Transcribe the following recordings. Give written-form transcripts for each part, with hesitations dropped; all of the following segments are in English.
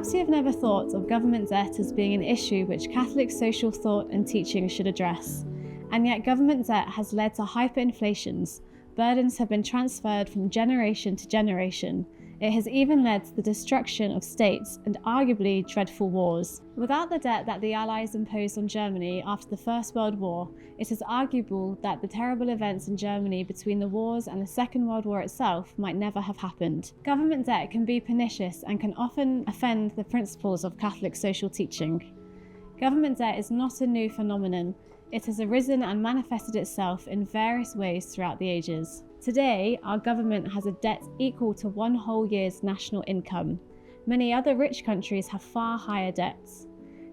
Perhaps you have never thought of government debt as being an issue which Catholic social thought and teaching should address. And yet government debt has led to hyperinflations. Burdens have been transferred from generation to generation. It has even led to the destruction of states and arguably dreadful wars. Without the debt that the Allies imposed on Germany after the First World War, it is arguable that the terrible events in Germany between the wars and the Second World War itself might never have happened. Government debt can be pernicious and can often offend the principles of Catholic social teaching. Government debt is not a new phenomenon. It has arisen and manifested itself in various ways throughout the ages. Today, our government has a debt equal to one whole year's national income. Many other rich countries have far higher debts.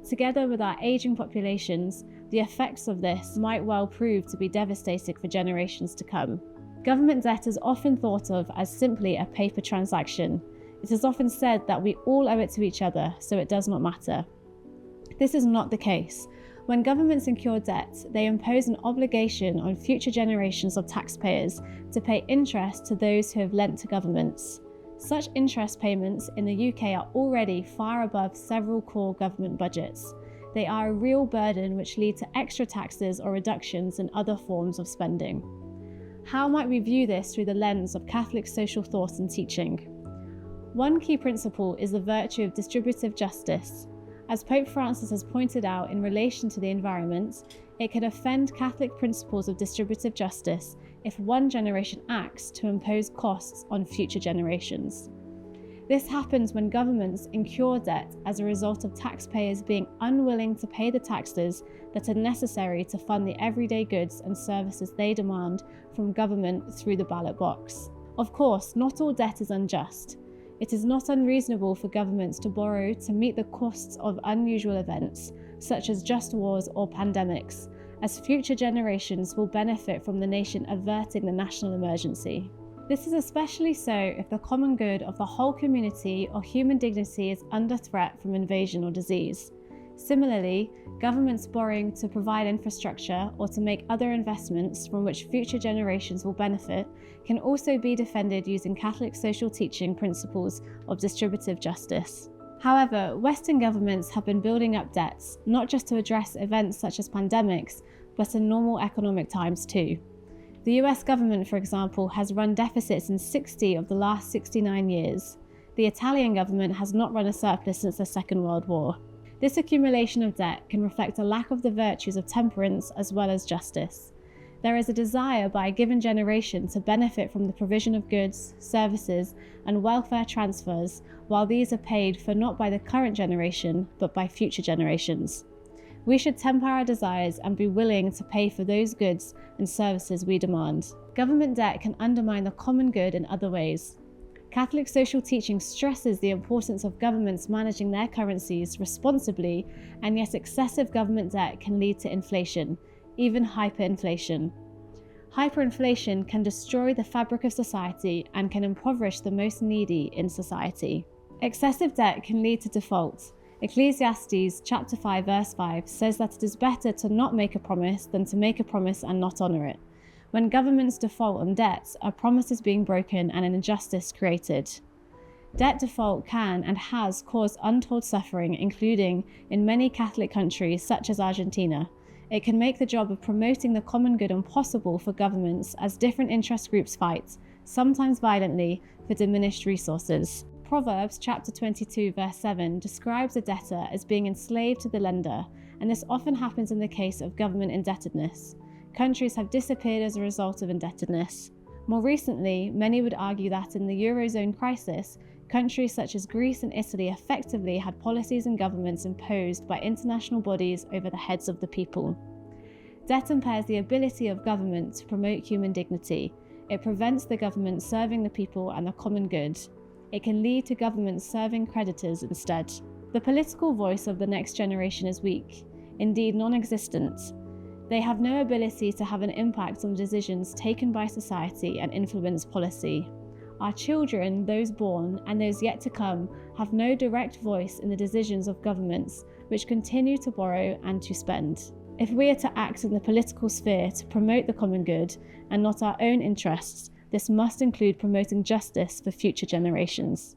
Together with our aging populations, the effects of this might well prove to be devastating for generations to come. Government debt is often thought of as simply a paper transaction. It is often said that we all owe it to each other, so it does not matter. This is not the case. When governments incur debt, they impose an obligation on future generations of taxpayers to pay interest to those who have lent to governments. Such interest payments in the UK are already far above several core government budgets. They are a real burden which lead to extra taxes or reductions in other forms of spending. How might we view this through the lens of Catholic social thought and teaching? One key principle is the virtue of distributive justice. As Pope Francis has pointed out in relation to the environment, it can offend Catholic principles of distributive justice if one generation acts to impose costs on future generations. This happens when governments incur debt as a result of taxpayers being unwilling to pay the taxes that are necessary to fund the everyday goods and services they demand from government through the ballot box. Of course, not all debt is unjust. It is not unreasonable for governments to borrow to meet the costs of unusual events, such as just wars or pandemics, as future generations will benefit from the nation averting the national emergency. This is especially so if the common good of the whole community or human dignity is under threat from invasion or disease. Similarly, governments borrowing to provide infrastructure or to make other investments from which future generations will benefit can also be defended using Catholic social teaching principles of distributive justice. However, Western governments have been building up debts, not just to address events such as pandemics, but in normal economic times too. The US government, for example, has run deficits in 60 of the last 69 years. The Italian government has not run a surplus since the Second World War. This accumulation of debt can reflect a lack of the virtues of temperance as well as justice. There is a desire by a given generation to benefit from the provision of goods, services, and welfare transfers, while these are paid for not by the current generation, but by future generations. We should temper our desires and be willing to pay for those goods and services we demand. Government debt can undermine the common good in other ways. Catholic social teaching stresses the importance of governments managing their currencies responsibly, and yet excessive government debt can lead to inflation, even hyperinflation. Hyperinflation can destroy the fabric of society and can impoverish the most needy in society. Excessive debt can lead to default. Ecclesiastes chapter 5 verse 5 says that it is better to not make a promise than to make a promise and not honour it. When governments default on debts, a promise is being broken and an injustice created. Debt default can and has caused untold suffering, including in many Catholic countries such as Argentina. It can make the job of promoting the common good impossible for governments as different interest groups fight, sometimes violently, for diminished resources. Proverbs chapter 22 verse 7 describes a debtor as being enslaved to the lender, and this often happens in the case of government indebtedness. Countries have disappeared as a result of indebtedness. More recently, many would argue that in the Eurozone crisis, countries such as Greece and Italy effectively had policies and governments imposed by international bodies over the heads of the people. Debt impairs the ability of government to promote human dignity. It prevents the government serving the people and the common good. It can lead to governments serving creditors instead. The political voice of the next generation is weak, indeed non-existent. They have no ability to have an impact on decisions taken by society and influence policy. Our children, those born and those yet to come, have no direct voice in the decisions of governments which continue to borrow and to spend. If we are to act in the political sphere to promote the common good and not our own interests, this must include promoting justice for future generations.